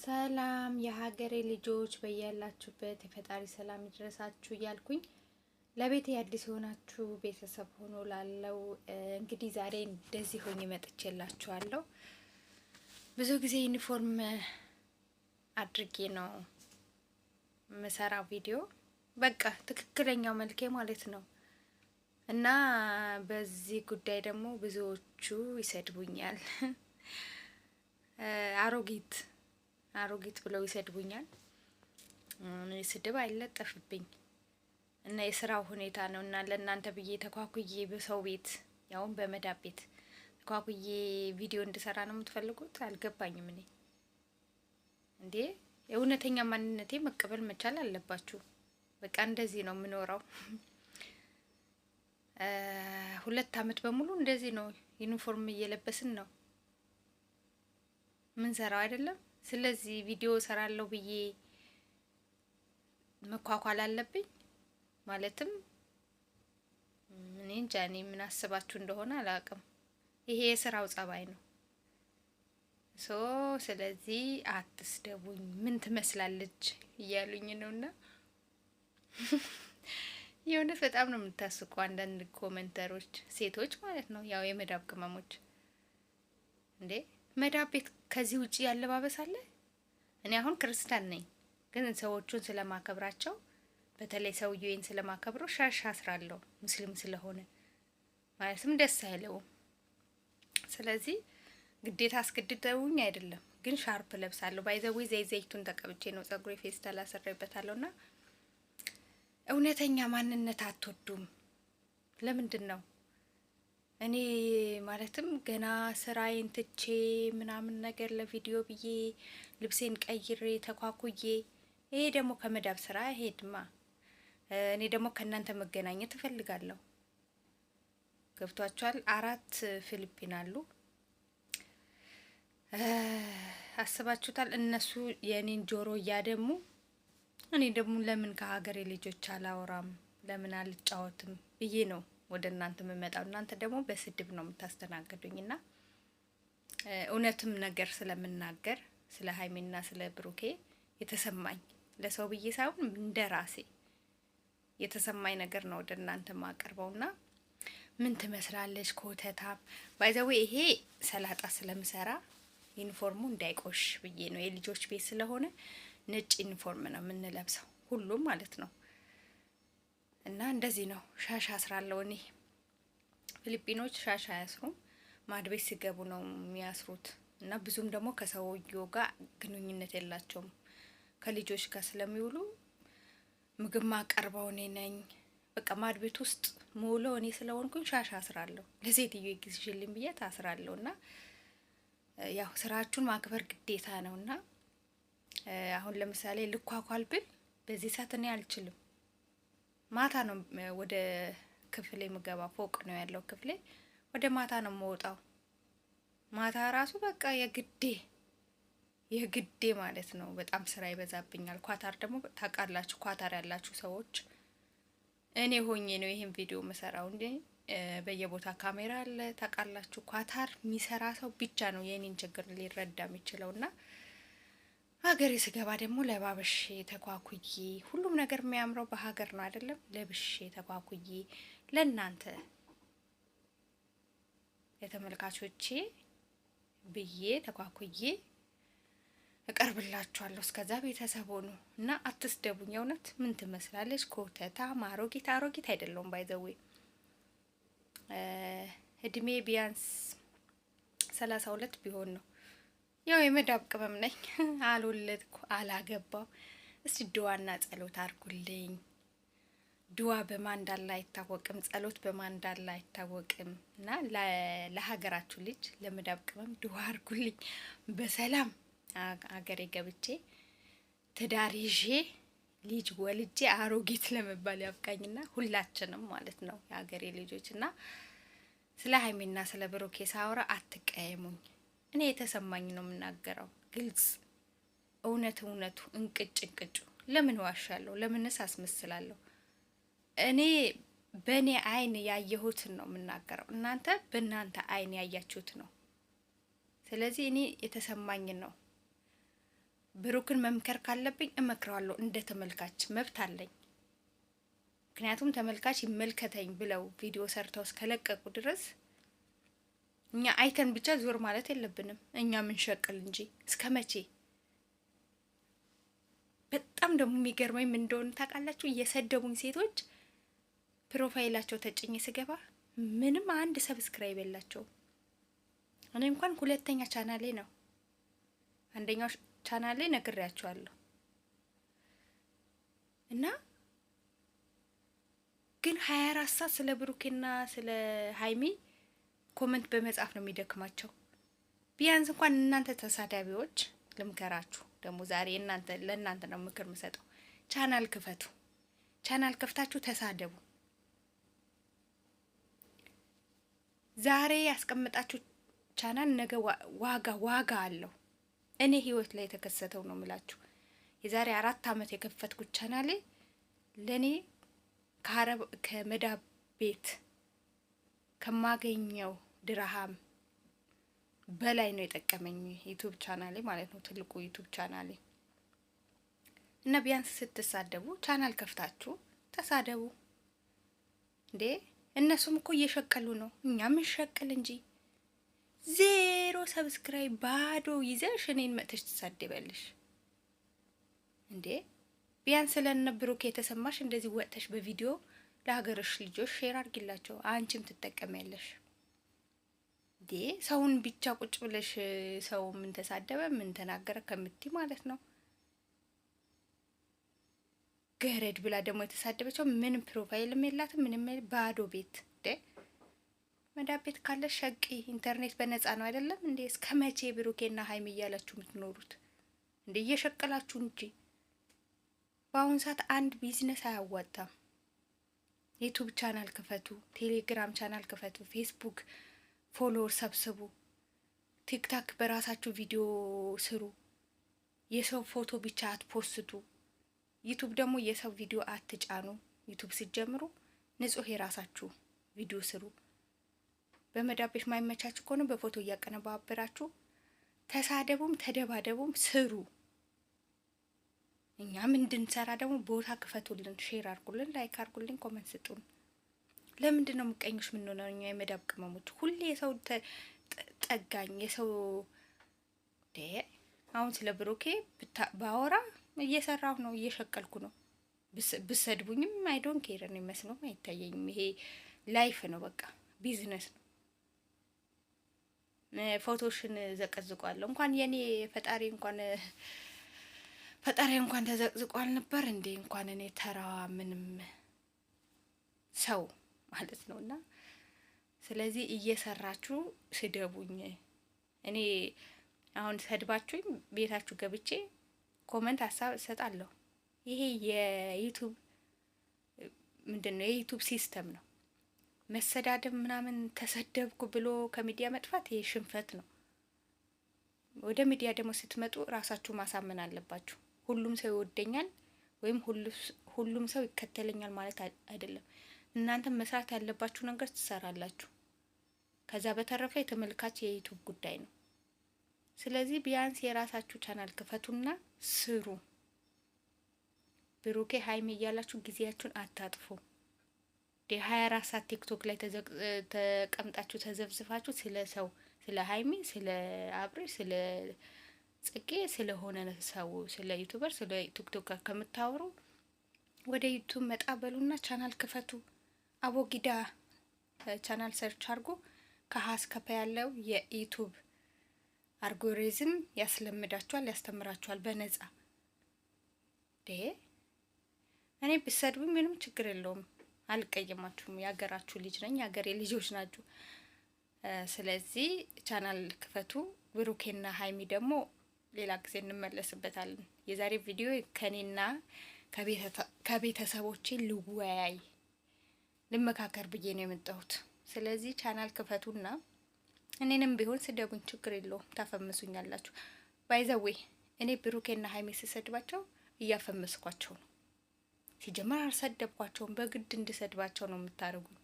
ሰላም የሀገሬ ልጆች በያላችሁበት የፈጣሪ ሰላም ይድረሳችሁ እያልኩኝ ለቤቴ አዲስ የሆናችሁ ቤተሰብ ሆኖ ላለው እንግዲህ ዛሬ እንደዚህ ሆኜ መጥቼላችኋለሁ። ብዙ ጊዜ ዩኒፎርም አድርጌ ነው መሰራው ቪዲዮ በቃ ትክክለኛው መልኬ ማለት ነው። እና በዚህ ጉዳይ ደግሞ ብዙዎቹ ይሰድቡኛል። አሮጊት ብለው ይሰድቡኛል። ስድብ አይለጠፍብኝ እና የስራው ሁኔታ ነው እና ለእናንተ ብዬ ተኳኩዬ በሰው ቤት ያውም በመዳብ ቤት ተኳኩዬ ቪዲዮ እንድሰራ ነው የምትፈልጉት? አልገባኝም። እኔ እንዴ የእውነተኛ ማንነቴ መቀበል መቻል አለባችሁ። በቃ እንደዚህ ነው የምኖረው። 2 አመት በሙሉ እንደዚህ ነው ዩኒፎርም እየለበስን ነው ምን ሰራው አይደለም። ስለዚህ ቪዲዮ ሰራለሁ ብዬ መኳኳል አለብኝ ማለትም እኔ እንጃ። እኔ ምን አስባችሁ እንደሆነ አላውቅም። ይሄ የስራው ጸባይ ነው። ስለዚህ አትስደቡኝ፣ ምን ትመስላለች እያሉኝ ነውና የእውነት በጣም ነው የምታስቁ አንዳንድ ኮሜንተሮች፣ ሴቶች ማለት ነው ያው የመዳብ ቅመሞች። እንዴ መዳብ ቤት ከዚህ ውጪ ያለባበስ አለ? እኔ አሁን ክርስቲያን ነኝ፣ ግን ሰዎቹን ስለማከብራቸው በተለይ ሰውዬን ስለማከብረው ሻሽ አስራለሁ ሙስሊም ስለሆነ ማለትም ደስ አይለውም። ስለዚህ ግዴታ አስገድደውኝ አይደለም፣ ግን ሻርፕ ለብሳለሁ። ባይዘዌ ዘይቱን ተቀብቼ ነው ጸጉሬ ፌስታል አሰራይበታለሁና እውነተኛ ማንነት አትወዱም። ለምንድን ነው? እኔ ማለትም ገና ስራዬን ትቼ ምናምን ነገር ለቪዲዮ ብዬ ልብሴን ቀይሬ ተኳኩዬ፣ ይሄ ደግሞ ከመዳብ ስራ ሄድማ። እኔ ደግሞ ከእናንተ መገናኘት እፈልጋለሁ። ገብቷቸዋል። 4 ፊሊፒን አሉ። አስባችሁታል? እነሱ የኔን ጆሮ እያደሙ እኔ ደግሞ ለምን ከሀገሬ ልጆች አላወራም ለምን አልጫወትም ብዬ ነው ወደ እናንተ የምመጣው። እናንተ ደግሞ በስድብ ነው የምታስተናግዱኝና እውነትም ነገር ስለምናገር ስለ ሀይሜና ስለ ብሩኬ የተሰማኝ ለሰው ብዬ ሳይሆን እንደራሴ የተሰማኝ ነገር ነው ወደ እናንተ ማቀርበውና ምን ትመስላለች ኮተታም። ባይዘዌ ይሄ ሰላጣ ስለምሰራ ዩኒፎርሙ እንዳይቆሽ ብዬ ነው። የልጆች ቤት ስለሆነ ነጭ ዩኒፎርም ነው የምንለብሰው ሁሉም ማለት ነው። እና እንደዚህ ነው ሻሽ አስራለሁ እኔ። ፊሊፒኖች ሻሽ አያስሩም፣ ማድቤት ሲገቡ ነው የሚያስሩት። እና ብዙም ደግሞ ከሰውየው ጋር ግንኙነት የላቸውም። ከልጆች ጋር ስለሚውሉ ምግብ ማቀርበው እኔ ነኝ። በቃ ማድቤት ውስጥ ሙሉ እኔ ስለሆንኩኝ ሻሽ አስራለሁ። ለሴትዮ ይግዝሽልኝ ብዬ ታስራለሁ። እና ያው ስራችሁን ማክበር ግዴታ ነውና አሁን ለምሳሌ ልኳኳል ብል በዚህ ሰዓት እኔ አልችልም። ማታ ነው ወደ ክፍሌ ምገባ፣ ፎቅ ነው ያለው ክፍሌ። ወደ ማታ ነው የምወጣው። ማታ ራሱ በቃ የግዴ ማለት ነው። በጣም ስራ ይበዛብኛል። ኳታር ደግሞ ታውቃላችሁ፣ ኳታር ያላችሁ ሰዎች እኔ ሆኜ ነው ይሄን ቪዲዮ መሰራው እንዴ። በየቦታ ካሜራ አለ ታውቃላችሁ። ኳታር የሚሰራ ሰው ብቻ ነው የኔን ችግር ሊረዳ የሚችለውና ሀገሬ ስገባ ደግሞ ለባበሽ ተኳኩዬ፣ ሁሉም ነገር የሚያምረው በሀገር ነው አይደለም? ለብሼ ተኳኩዬ ለእናንተ ለተመልካቾቼ ብዬ ተኳኩዬ እቀርብላችኋለሁ። እስከዛ ቤተሰብ ሆኑ እና አትስደቡኝ። የእውነት ምን ትመስላለች ኮተታ አሮጊት አይደለሁም። ባይዘዌ እድሜ ቢያንስ 32 ቢሆን ነው። ያው የመዳብ ቅመም ነኝ። አልወለድኩ አላገባው። እስቲ ድዋና ጸሎት አድርጉልኝ። ድዋ በማን እንዳለ አይታወቅም፣ ጸሎት በማን እንዳለ አይታወቅም። እና ለሀገራችሁ ልጅ ለመዳብ ቅመም ድዋ አድርጉልኝ። በሰላም ሀገሬ ገብቼ ትዳር ይዤ ልጅ ወልጄ አሮጊት ለመባል ያብቃኝና ሁላችንም ማለት ነው የሀገሬ ልጆች። እና ስለ ሀይሜና ስለ ብሩኬ ሳወራ አትቀየሙኝ። እኔ የተሰማኝ ነው የምናገረው። ግልጽ እውነቱ እንቅጭ ለምን ዋሻለሁ? ለምንስ አስመስላለሁ? እኔ በእኔ አይን ያየሁትን ነው የምናገረው። እናንተ በእናንተ አይን ያያችሁት ነው። ስለዚህ እኔ የተሰማኝ ነው ብሩክን መምከር ካለብኝ እመክረዋለሁ። እንደ ተመልካች መብት አለኝ። ምክንያቱም ተመልካች ይመልከተኝ ብለው ቪዲዮ ሰርተው እስከለቀቁ ድረስ እኛ አይተን ብቻ ዞር ማለት የለብንም። እኛ ምንሸቅል እንጂ እስከ መቼ? በጣም ደግሞ የሚገርመኝ ምን እንደሆነ ታውቃላችሁ? እየሰደቡኝ ሴቶች ፕሮፋይላቸው ተጭኝ ስገባ ምንም አንድ ሰብስክራይብ የላቸውም። እኔ እንኳን ሁለተኛ ቻናሌ ነው። አንደኛው ቻናሌ ነግሬያቸዋለሁ። እና ግን 24 ሰዓት ስለ ብሩኬና ስለ ሀይሚ ኮመንት በመጻፍ ነው የሚደክማቸው። ቢያንስ እንኳን እናንተ ተሳዳቢዎች ልምከራችሁ። ደግሞ ዛሬ ለእናንተ ነው ምክር የምሰጠው። ቻናል ክፈቱ። ቻናል ከፍታችሁ ተሳደቡ። ዛሬ ያስቀመጣችሁ ቻናል ነገ ዋጋ አለው። እኔ ህይወት ላይ የተከሰተው ነው የምላችሁ። የዛሬ 4 አመት የከፈትኩት ቻናሌ ለኔ ከመዳብ ቤት ከማገኘው ድርሃም በላይ ነው የጠቀመኝ ዩቲዩብ ቻናሌ ማለት ነው። ትልቁ ዩቲዩብ ቻናሌ እና ቢያንስ ስትሳደቡ ቻናል ከፍታችሁ ተሳደቡ እንዴ! እነሱም እኮ እየሸቀሉ ነው፣ እኛም እንሸቅል እንጂ። 0 ሰብስክራይብ ባዶ ይዘሽ እኔን መጥተሽ ትሳደበልሽ እንዴ? ቢያንስ ለነ ብሩክ የተሰማሽ እንደዚህ ወጥተሽ በቪዲዮ ለሀገርሽ ልጆች ሼር አድርጊላቸው፣ አንቺም ትጠቀሚያለሽ። እንዴ ሰውን ብቻ ቁጭ ብለሽ ሰው ምን ተሳደበ ምን ተናገረ ከምትይ ማለት ነው። ገረድ ብላ ደግሞ የተሳደበችው ምንም ፕሮፋይልም የላትም ምንም ባዶ ቤት። እንዴ መዳብ ቤት ካለ ሸቂ፣ ኢንተርኔት በነፃ ነው አይደለም እንዴ? እስከ መቼ ብሩኬና ሀይሚ እያላችሁ የምትኖሩት እንዴ? እየሸቀላችሁ እንጂ በአሁኑ ሰዓት አንድ ቢዝነስ አያዋጣም። ዩቱብ ቻናል ክፈቱ፣ ቴሌግራም ቻናል ክፈቱ፣ ፌስቡክ ፎሎወር ሰብስቡ፣ ቲክታክ በራሳችሁ ቪዲዮ ስሩ፣ የሰው ፎቶ ብቻ አትፖስቱ። ዩቱብ ደግሞ የሰው ቪዲዮ አትጫኑ። ዩቱብ ሲጀምሩ ንጹህ የራሳችሁ ቪዲዮ ስሩ። በመዳብ ቤት ማይመቻችሁ ከሆነ በፎቶ እያቀነባበራችሁ ተሳደቡም ተደባደቡም ስሩ። እኛም እንድንሰራ ደግሞ ቦታ ክፈቱልን፣ ሼር አርጉልን፣ ላይክ አርጉልን፣ ኮመንት ስጡን። ለምንድን ነው ምቀኞች የምንሆነው እኛ የመዳብ ቅመሞች? ሁሌ የሰው ጠጋኝ የሰው አሁን ስለ ብሩኬ ባወራ እየሰራሁ ነው፣ እየሸቀልኩ ነው። ብሰድቡኝም አይዶን ኬር ነው መስሎም አይታየኝም። ይሄ ላይፍ ነው፣ በቃ ቢዝነስ ነው። ፎቶሽን ዘቀዝቋለሁ እንኳን የኔ ፈጣሪ እንኳን ተዘቅዝቋል ነበር እንዴ? እንኳን እኔ ተራዋ ምንም ሰው ማለት ነው። እና ስለዚህ እየሰራችሁ ስደቡኝ። እኔ አሁን ሰድባችሁኝ ቤታችሁ ገብቼ ኮመንት ሀሳብ እሰጣለሁ። ይሄ የዩቱብ ምንድነው? የዩቱብ ሲስተም ነው። መሰዳደብ ምናምን ተሰደብኩ ብሎ ከሚዲያ መጥፋት ይሄ ሽንፈት ነው። ወደ ሚዲያ ደግሞ ስትመጡ ራሳችሁ ማሳመን አለባችሁ። ሁሉም ሰው ይወደኛል ወይም ሁሉም ሰው ይከተለኛል ማለት አይደለም። እናንተ መስራት ያለባችሁ ነገር ትሰራላችሁ። ከዛ በተረፈ የተመልካች የዩቱብ ጉዳይ ነው። ስለዚህ ቢያንስ የራሳችሁ ቻናል ክፈቱና ስሩ። ብሩኬ ሀይሚ እያላችሁ ጊዜያችሁን አታጥፉ። የ24 ሰዓት ቲክቶክ ላይ ተቀምጣችሁ ተዘብዝፋችሁ ስለ ሰው ስለ ሀይሚ ስለ አብሬ ስለ ጽጌ ስለሆነ ሰው ስለ ዩቱበር ስለ ቲክቶከር ከምታወሩ ወደ ዩቱብ መጣ በሉና ቻናል ክፈቱ። አቦጊዳ ቻናል ሰርች አድርጎ ከሀስ ከፈ ያለው የዩቱብ አልጎሪዝም ያስለምዳችኋል፣ ያስተምራችኋል በነጻ። እኔ ብሰድቡ ምንም ችግር የለውም፣ አልቀየማችሁም። የሀገራችሁ ልጅ ነኝ፣ የሀገሬ ልጆች ናችሁ። ስለዚህ ቻናል ክፈቱ። ብሩኬና ሀይሚ ደግሞ ሌላ ጊዜ እንመለስበታለን። የዛሬ ቪዲዮ ከኔና ከቤተሰቦቼ ልወያይ ልመካከር ብዬ ነው የመጣሁት። ስለዚህ ቻናል ክፈቱና እኔንም ቢሆን ስደቡኝ፣ ችግር የለውም፣ ታፈምሱኛላችሁ። ባይዘዌ እኔ ብሩኬና ሀይሚ ስሰድባቸው እያፈመስኳቸው ነው። ሲጀመር አልሰደብኳቸውም፣ በግድ እንድሰድባቸው ነው የምታደርጉኝ።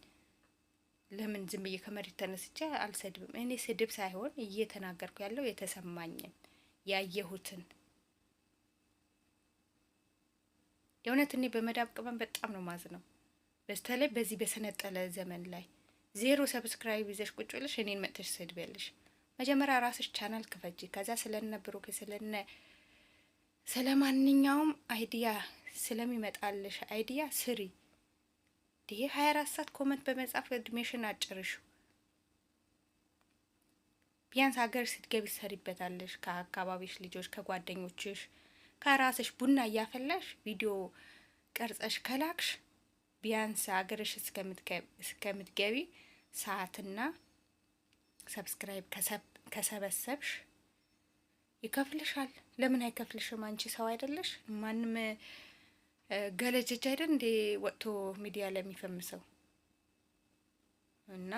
ለምን ዝም ብዬ ከመሬት ተነስቼ አልሰድብም? እኔ ስድብ ሳይሆን እየተናገርኩ ያለው የተሰማኝን ያየሁትን የእውነት እኔ በመዳብ ቅመም በጣም ነው ማዝነው። በስተላይ በዚህ በሰነጠለ ዘመን ላይ 0 ሰብስክራይብ ይዘሽ ቁጭ ብለሽ እኔን መጥተሽ ትሰድቢያለሽ። መጀመሪያ ራስሽ ቻናል ክፈጂ። ከዛ ስለነ ብሩክ ስለማንኛውም አይዲያ ስለሚመጣልሽ አይዲያ ስሪ። ይሄ 24 ሰዓት ኮመንት በመጻፍ እድሜሽን አጭርሹ። ቢያንስ ሀገር ስትገቢ ትሰሪበታለሽ። ከአካባቢሽ ልጆች፣ ከጓደኞችሽ፣ ከራስሽ ቡና እያፈላሽ ቪዲዮ ቀርጸሽ ከላክሽ ቢያንስ ሀገርሽ እስከምትገቢ ሰዓትና ሰብስክራይብ ከሰበሰብሽ ይከፍልሻል። ለምን አይከፍልሽም? አንቺ ሰው አይደለሽ? ማንም ገለጀጅ አይደል እንዴ ወጥቶ ሚዲያ ለሚፈምሰው? እና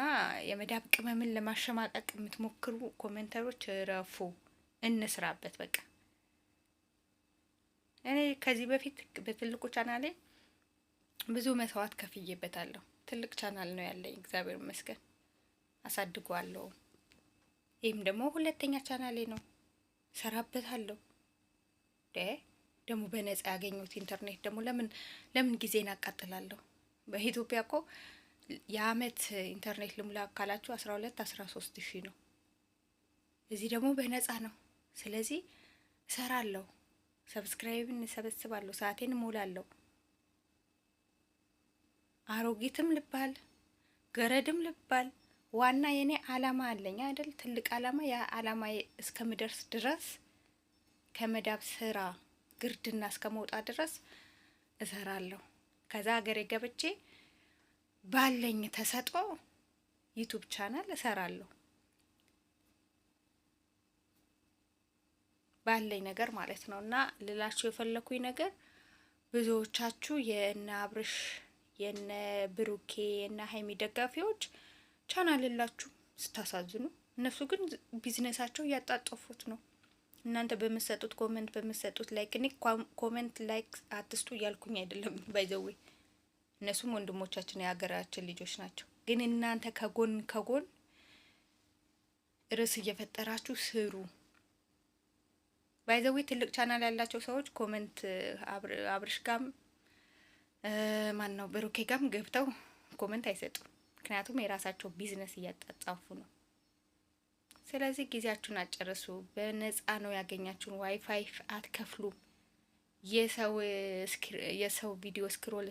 የመዳብ ቅመምን ለማሸማቀቅ የምትሞክሩ ኮሜንተሮች ረፉ፣ እንስራበት በቃ። እኔ ከዚህ በፊት በትልቁ ቻናሌ ብዙ መስዋዕት ከፍዬበታለሁ። ትልቅ ቻናል ነው ያለኝ፣ እግዚአብሔር ይመስገን አሳድጓለሁ። ይህም ደግሞ ሁለተኛ ቻናሌ ነው፣ ሰራበታለሁ። ደግሞ በነጻ ያገኙት ኢንተርኔት ደግሞ ለምን ጊዜን አቃጥላለሁ? በኢትዮጵያ እኮ የአመት ኢንተርኔት ልሙላ ካላችሁ 12-13 ሺህ ነው። እዚህ ደግሞ በነጻ ነው። ስለዚህ እሰራለሁ፣ ሰብስክራይብን እሰበስባለሁ፣ ሰዓቴን እሞላለሁ። አሮጊትም ልባል ገረድም ልባል ዋና የኔ አላማ አለኝ አይደል? ትልቅ አላማ። ያ አላማ እስከምደርስ ድረስ ከመዳብ ስራ ግርድና እስከመውጣት ድረስ እሰራለሁ። ከዛ ሀገሬ ገብቼ ባለኝ ተሰጦ ዩቱብ ቻናል እሰራለሁ። ባለኝ ነገር ማለት ነው። እና ልላችሁ የፈለኩኝ ነገር ብዙዎቻችሁ የነ አብርሽ የነ ብሩኬ የነ ሀይሚ ደጋፊዎች ቻናል የላችሁ፣ ስታሳዝኑ። እነሱ ግን ቢዝነሳቸው እያጣጠፉት ነው። እናንተ በምትሰጡት ኮሜንት በምትሰጡት ላይክ፣ እኔ ኮሜንት ላይክ አትስጡ እያልኩኝ አይደለም፣ ባይዘዌ እነሱም ወንድሞቻችን የሀገራችን ልጆች ናቸው። ግን እናንተ ከጎን ርዕስ እየፈጠራችሁ ስሩ። ባይዘዌ ትልቅ ቻናል ያላቸው ሰዎች ኮሜንት አብርሽ ጋም ማን ነው ብሩኬ ጋም ገብተው ኮሜንት አይሰጡም። ምክንያቱም የራሳቸው ቢዝነስ እያጣጣፉ ነው። ስለዚህ ጊዜያችሁን አጨርሱ። በነፃ ነው ያገኛችሁን፣ ዋይፋይ አትከፍሉም። የሰው ቪዲዮ ስክሮል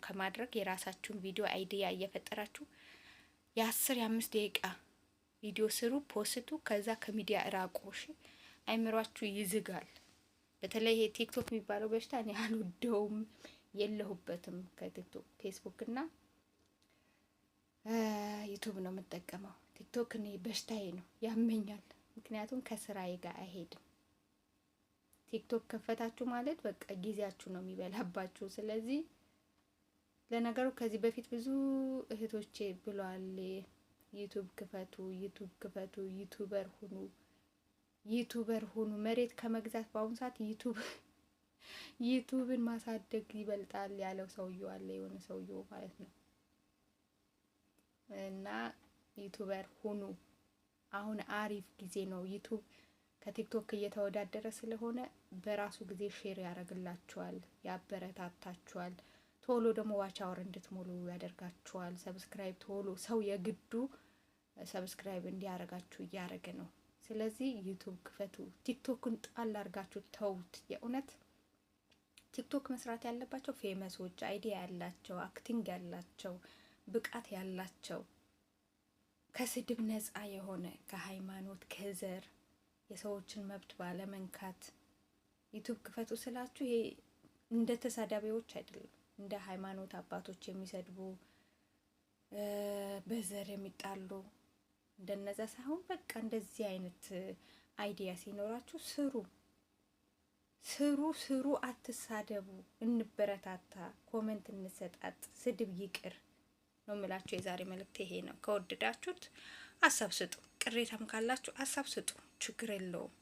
ከማድረግ የራሳችሁን ቪዲዮ አይዲያ እየፈጠራችሁ የ10-5 ደቂቃ ቪዲዮ ስሩ፣ ፖስቱ። ከዛ ከሚዲያ እራቁ። እሺ፣ አይምሯችሁ ይዝጋል። በተለይ ይሄ ቲክቶክ የሚባለው በሽታ እኔ አልወደውም፣ የለሁበትም። ከቲክቶክ ፌስቡክ እና ዩቱብ ነው የምጠቀመው። ቲክቶክ እኔ በሽታዬ ነው፣ ያመኛል። ምክንያቱም ከስራዬ ጋር አይሄድም። ቲክቶክ ከፈታችሁ ማለት በቃ ጊዜያችሁ ነው የሚበላባችሁ። ስለዚህ ለነገሩ ከዚህ በፊት ብዙ እህቶቼ ብለዋል፣ ዩቱብ ክፈቱ፣ ዩቱበር ሁኑ። መሬት ከመግዛት በአሁኑ ሰዓት ዩቱብን ማሳደግ ይበልጣል ያለው ሰውየው አለ፣ የሆነ ሰውየው ማለት ነው። እና ዩቱበር ሁኑ። አሁን አሪፍ ጊዜ ነው። ዩቱብ ከቲክቶክ እየተወዳደረ ስለሆነ በራሱ ጊዜ ሼር ያደርግላችኋል፣ ያበረታታችኋል። ቶሎ ደግሞ ዋች አወር እንድትሞሉ ያደርጋችኋል። ሰብስክራይብ ቶሎ ሰው የግዱ ሰብስክራይብ እንዲያደርጋችሁ እያደረገ ነው። ስለዚህ ዩቱብ ክፈቱ። ቲክቶክን ጣል አድርጋችሁ ተውት። የእውነት ቲክቶክ መስራት ያለባቸው ፌመሶች፣ አይዲያ ያላቸው፣ አክቲንግ ያላቸው፣ ብቃት ያላቸው፣ ከስድብ ነፃ የሆነ፣ ከሃይማኖት ከዘር የሰዎችን መብት ባለመንካት ዩቱብ ክፈቱ ስላችሁ ይሄ እንደ ተሳዳቢዎች አይደለም። እንደ ሃይማኖት አባቶች የሚሰድቡ በዘር የሚጣሉ እንደነዛ ሳይሆን በቃ እንደዚህ አይነት አይዲያ ሲኖራችሁ ስሩ፣ አትሳደቡ፣ እንበረታታ፣ ኮሜንት እንሰጣጥ፣ ስድብ ይቅር ነው የምላችሁ። የዛሬ መልእክት ይሄ ነው። ከወደዳችሁት ሀሳብ ስጡ፣ ቅሬታም ካላችሁ ሀሳብ ስጡ፣ ችግር የለውም።